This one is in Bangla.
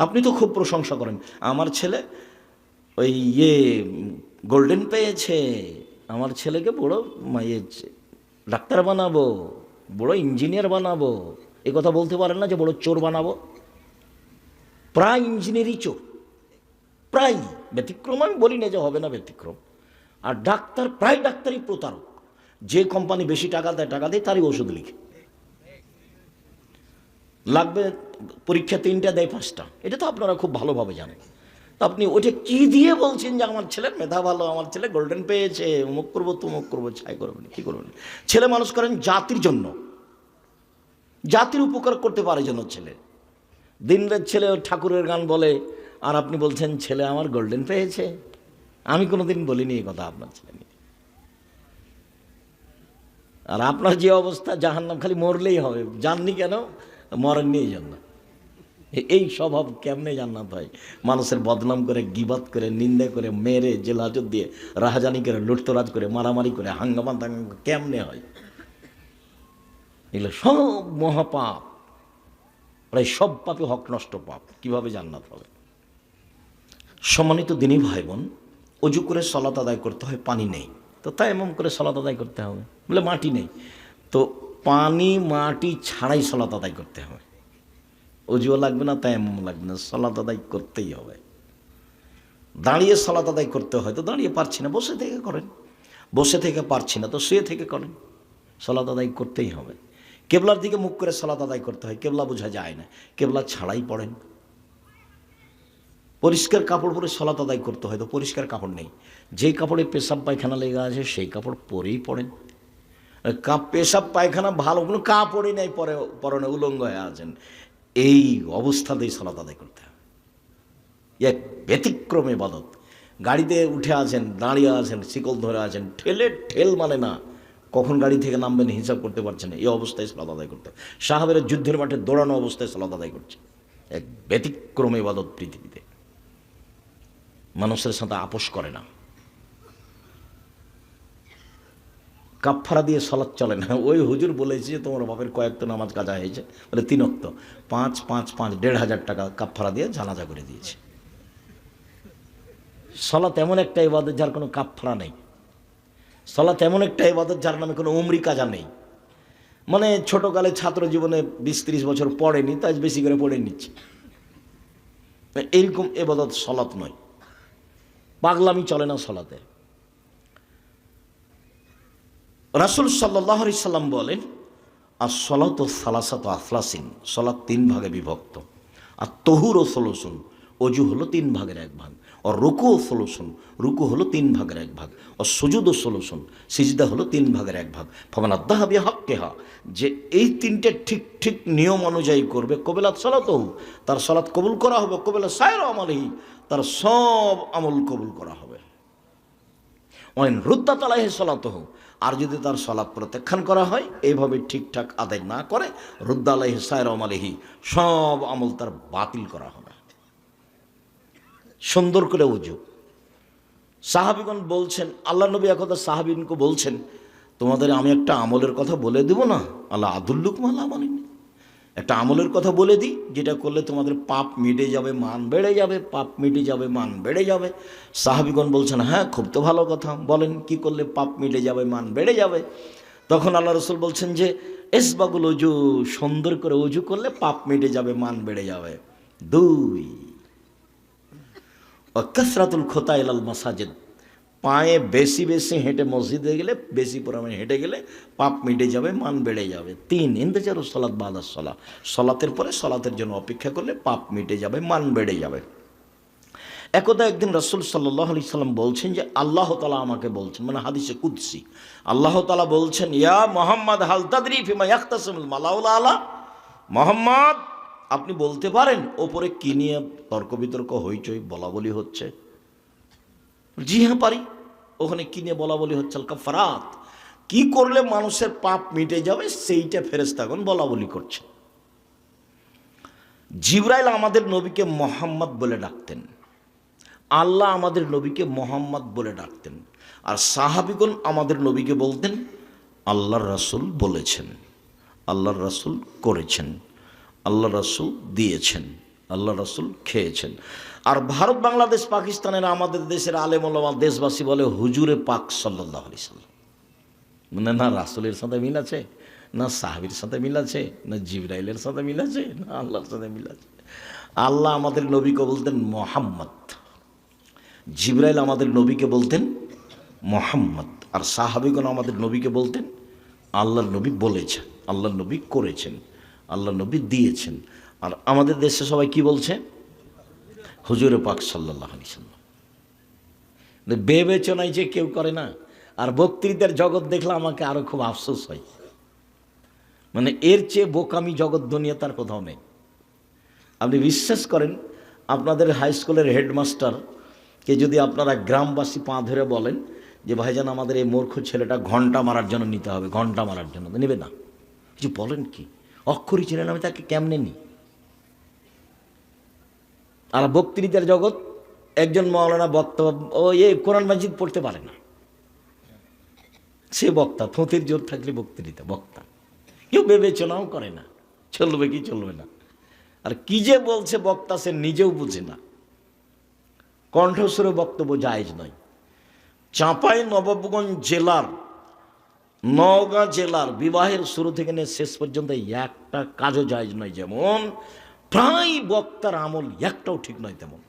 আপনি তো খুব প্রশংসা করেন, আমার ছেলে ওই গোল্ডেন পেয়েছে, আমার ছেলেকে বড় ডাক্তার বানাবো, বড় ইঞ্জিনিয়ার বানাবো। এ কথা বলতে পারেন না যে বড় চোর বানাবো? প্রায় ইঞ্জিনিয়ারই চোর, প্রায়। ব্যতিক্রম আমি বলি না যে হবে না ব্যতিক্রম। আর ডাক্তার, প্রায় ডাক্তারই প্রতারক। যে কোম্পানি বেশি টাকা দেয় তারই ওষুধ লিখে। লাগবে পরীক্ষা 3টা দেয় 5টা, এটা তো আপনারা খুব ভালোভাবে জানেন। তো আপনি ওটা কি দিয়ে বলছেন যে আমার ছেলের মেধা ভালো, আমার ছেলে গোল্ডেন পেয়েছে, অমুক করবো তমুক করবো, ছাই করবেন কি করবেন? ছেলে মানুষ করেন জাতির জন্য, জাতির উপকার করতে পারে জন্য ছেলে। দিনরাত ছেলে ঠাকুরের গান বলে, আর আপনি বলছেন ছেলে আমার গোল্ডেন পেয়েছে। আমি কোনোদিন বলিনি এই কথা আপনার ছেলে নিয়ে। আর আপনার যে অবস্থা, জাহান্নাম, খালি মরলেই হবে। জাননি কেন? মরেননি এই জন্য। এই স্বভাব কেমনে জান্নাত হয়? মানুষের বদনাম করে, গিবাত করে, নিন্দা করে, মেরে, জেল হাজত দিয়ে, রাহাজানি করে, লুটতরাজ করে, মারামারি করে, হাঙ্গামা দাঙ্গা কেমনে হয়? এগুলো সব মহাপাপ। প্রায় সব পাপে হক নষ্ট পাপ। কিভাবে জান্নাত হবে? সম্মানিত দিনী ভাই বোন, অজু করে সালাত আদায় করতে হয়, পানি নেই। তো তাই এমন করে সালাত আদায় করতে হবে, বলে মাটি নেই। তো পানি মাটি ছাড়াই সালাত আদায় করতে হবে। অজুও লাগবে না, তাই এমন লাগবে না, সালাত আদায় করতেই হবে। দাঁড়িয়ে সালাত আদায় করতে হয়, তো দাঁড়িয়ে পারছি না, বসে থেকে করেন। বসে থেকে পারছি না, তো শুয়ে থেকে করেন। সালাত আদায় করতেই হবে। কেবলার দিকে মুখ করে সালাত আদায় করতে হয়, কেবলা বোঝা যায় না, কেবলা ছাড়াই পড়েন। পরিষ্কার কাপড় পরে সালাত আদায় করতে হয়, তো পরিষ্কার কাপড় নেই, যেই কাপড়ে পেশাব পায়খানা লেগে আছে সেই কাপড় পরেই পড়েন। পেশাব পায়খানা ভালো কোনো কাপড়ই নেই, পরনে উলঙ্গ হয়ে আছেন, এই অবস্থাতেই সালাত আদায় করতে হবে। এক ব্যতিক্রম ইবাদত। গাড়িতে উঠে আছেন, দাঁড়িয়ে আছেন, শিকল ধরে আছেন, ঠেল মানে না, কখন গাড়ি থেকে নামবেন হিসাব করতে পারছেন, এই অবস্থায় সালাত আদায় করতে হবে। সাহাবেরা যুদ্ধের মাঠে দৌড়ানো অবস্থায় সালাত আদায় করছে। এক ব্যতিক্রম ইবাদত পৃথিবীতে। মানুষের সাথে আপোষ করে না। কাফফারা দিয়ে সালাত চলে না। ওই হুজুর বলেছে যে তোমার বাপের কয়েকটা নামাজ কাজা হয়েছে, বলে 3 ওয়াক্ত, 5 5 5 1,500 টাকা কাফফারা দিয়ে জানাজা করে দিয়েছে। সালাত এমন একটা ইবাদত যার কোনো কাফফারা নেই। সালাত এমন একটা ইবাদত যার নামে কোনো উমরি কাজা নেই। মানে ছোটকালে ছাত্র জীবনে 20-30 বছর পড়েনি, তাই বেশি করে পড়ে নিচ্ছে, এইরকম ইবাদত সালাত নয়। পাগলামি চলে না সালাতে। রাসূল সাল্লাল্লাহু আলাইহি সাল্লাম বলেন, as-salatu salasatu aflasin, সালাত 3 ভাগে বিভক্ত। আর তহুরু সুলুসুন, অজু হলো 3 ভাগের 1 ভাগ। আর রুকু সুলুসুন, রুকু হলো 3 ভাগের 1 ভাগ। আর সুজুদু সুলুসুন, সিজদা হলো 3 ভাগের 1 ভাগ। ফামান আদ্দাহা বিহাক্কিহা, যে এই 3টে ঠিক ঠিক নিয়ম অনুযায়ী করবে, কবিলাত সালাতুহু, তার সালাত কবুল করা হবে। কবিলা সায়রা আমালিহি, তার সব আমল কবুল করা হবে। ওয়াইন রুদ্দাত আলাইহি সালাতুহু, আর যদি তার সালাত প্রত্যাখ্যান করা হয়, এইভাবে ঠিকঠাক আদায় না করে, রুদ্দা আলাইহি সায়রা আমালিহি, সব আমল তার বাতিল করা হবে। সুন্দর করে উজু। সাহাবীগণ বলছেন, আল্লাহ নবী একদা সাহাবীনকে বলছেন, তোমাদের আমি একটা আমলের কথা বলে দেব না? আল্লাহ আদুল্লুকুম আলা আমালিন, একটা আমলের কথা বলে দিই, যেটা করলে তোমাদের পাপ মিটে যাবে, মান বেড়ে যাবে, পাপ মিটে যাবে, মান বেড়ে যাবে। সাহাবীগণ বলছেন, হ্যাঁ খুব তো ভালো কথা, বলেন কি করলে পাপ মিটে যাবে, মান বেড়ে যাবে? তখন আল্লাহ রাসূল বলছেন যে ইসবাগুল উজু, সুন্দর করে উজু করলে পাপ মিটে যাবে, মান বেড়ে যাবে। 2, কাসরাতুল খুতা ইলাল মাসাজিদ, পায়ে বেশি বেশি হেঁটে মসজিদে গেলে, বেশি পরিমাণে হেঁটে গেলে পাপ মিটে যাবে, মান বেড়ে যাবে। 3, ইন্তেজারু সালাত বাদা সালাহ, সালাতের পরে সালাতের জন্য অপেক্ষা করলে পাপ মিটে যাবে, মান বেড়ে যাবে। একদা একদিন রাসূল সাল্লাল্লাহু আলাইহি সাল্লাম বলছেন যে আল্লাহ তাআলা আমাকে বলছেন, মানে হাদিসে কুদসি, আল্লাহ তাআলা বলছেন, ইয়া মুহাম্মদ হাল তাদরি ফিমা ইয়াখতাসিমুল মালাউল আলা, মুহাম্মদ আপনি বলতে পারেন ওপরে কি নিয়ে তর্ক বিতর্ক হইচই বলা বলি হচ্ছে? জি হ্যাঁ পারি। ওখানে কি নিয়ে বলা বলি হচ্ছে? আল কাফারাত, কি করলে মানুষের পাপ মিটে যাবে, সেইটা ফেরেশতাগণ বলা বলি করছে। জিবরাইল আমাদের নবীকে মোহাম্মদ বলে ডাকতেন, আল্লাহ আমাদের নবীকে মোহাম্মদ বলে ডাকতেন, আর সাহাবীগণ আমাদের নবীকে বলতেন আল্লাহর রাসূল বলেছেন, আল্লাহর রাসূল করেছেন, আল্লাহর রাসূল দিয়েছেন, আল্লাহ রাসূল খেয়েছেন। আর ভারত, বাংলাদেশ, পাকিস্তানের আমাদের দেশের আলেম ওলামা দেশবাসী বলে হুজুরে পাক সাল্লাল্লাহু আলাইহি সাল্লাম। মানে না রাসূলের সাথে মিল আছে, না সাহাবীর সাথে মিল আছে, না জিবরাইলের সাথে মিল আছে, না আল্লাহর সাথে মিল আছে। আল্লাহ আমাদের নবীকে বলতেন মোহাম্মদ, জিবরাইল আমাদের নবীকে বলতেন মোহাম্মদ, আর সাহাবীগণ আমাদের নবীকে বলতেন আল্লাহর নবী বলেছেন, আল্লাহর নবী করেছেন, আল্লাহর নবী দিয়েছেন। আর আমাদের দেশে সবাই কি বলছে? হুজুরে পাক সাল্লাল্লাহু আলাইহি সাল্লাম। বিবেচনায় যে কেউ করে না। আর বক্তৃতার জগৎ দেখলে আমাকে আরো খুব আফসোস হয়। মানে এর চেয়ে বোকামি জগৎ দুনিয়া তার কোথাও নেই। আপনি বিশ্বাস করেন, আপনাদের হাই স্কুলের হেডমাস্টারকে যদি আপনারা গ্রামবাসী পা ধরে বলেন যে ভাইজান আমাদের এই মূর্খ ছেলেটা ঘন্টা মারার জন্য নিতে হবে, ঘন্টা মারার জন্য, নেবে না। কিছু বলেন কি, অক্ষরই চিনেন, আমি তাকে কেমনে নিই? আর বক্তৃতার জগৎ, একজন মাওলানা বক্তা, ও কোরআন মাজিদ পড়তে পারে না, সে বক্তা, থুঁতির জোর থাকলে বক্তৃতা বক্তা। কেউ বিবেচনাও করে না চলবে কি চলবে না। আর কি যে বলছে বক্তা সে নিজেও বুঝে না। কণ্ঠস্বরে বক্তব্য জায়েজ নয়। চাঁপাই নবাবগঞ্জ জেলার, নওগাঁ জেলার বিবাহের শুরু থেকে নিয়ে শেষ পর্যন্ত একটা কাজও জায়েজ নয়। যেমন প্রায় বক্তার আমল একটাও ঠিক নয় তেমন।